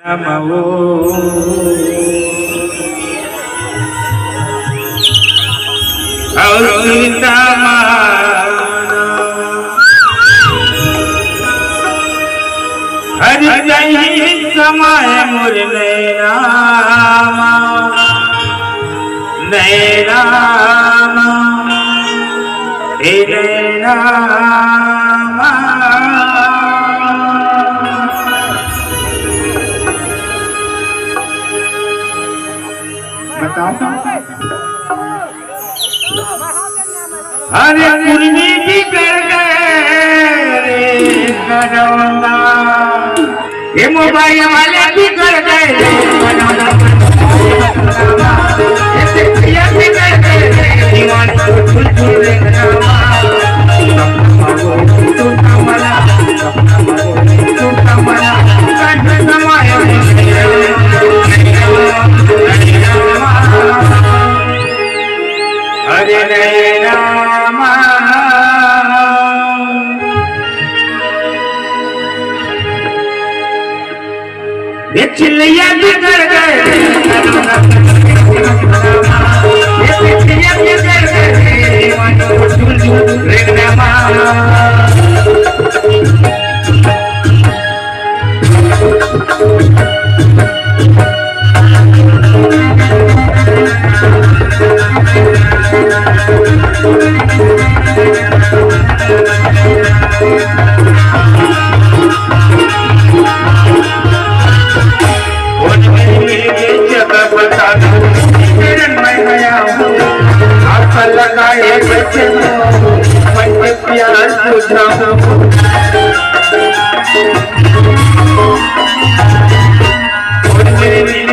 नमो अवसीता हरि जही समय मुरले रामा नैना अरे कुर्मी भी कर गए करोना ये मोबाइल वाले भी कर गए चिल्लिया बिगड़ गए लगाए बच्चे मन के प्यार बुझाओ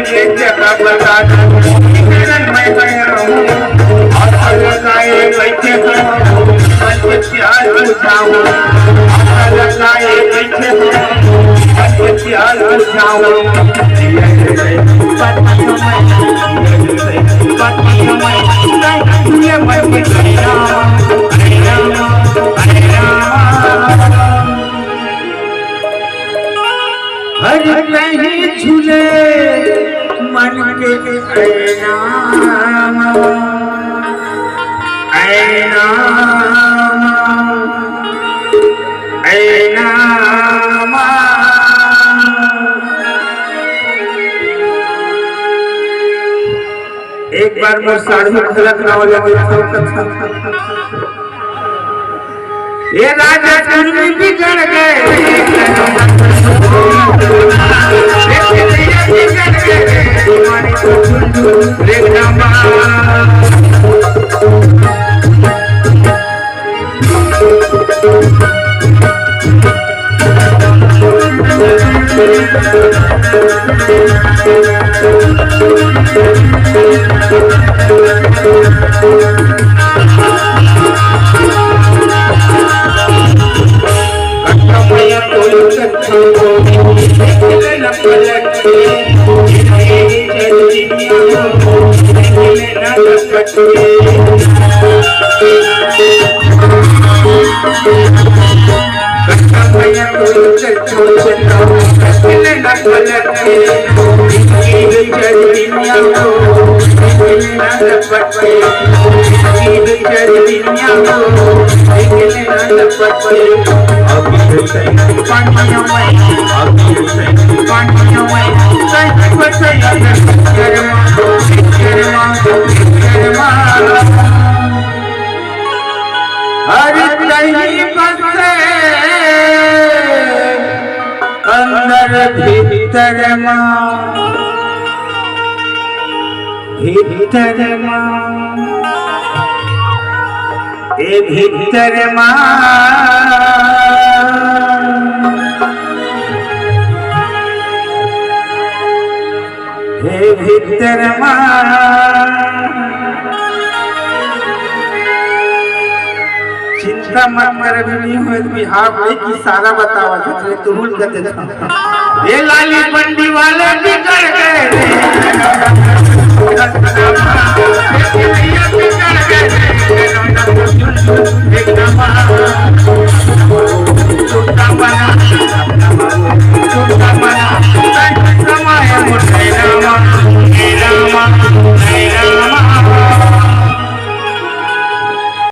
के जगह बता दो मैं गया हूँ और लगाए बच्चे मन के प्यार बुझाओ लगाए बच्चे मन के प्यार बुझाओ हरि नहीं झूले मन के ऐना ऐना ऐना एक बार मैं साधु खलक ना हो ये राजा कुर्मी बिगड़ गए अंदर भीतर भीतर ए भीतर हे भीतर चिंता मत कर नहीं हुए बिहार की सारा बतावा तुहुल कहते ये लाली बंडी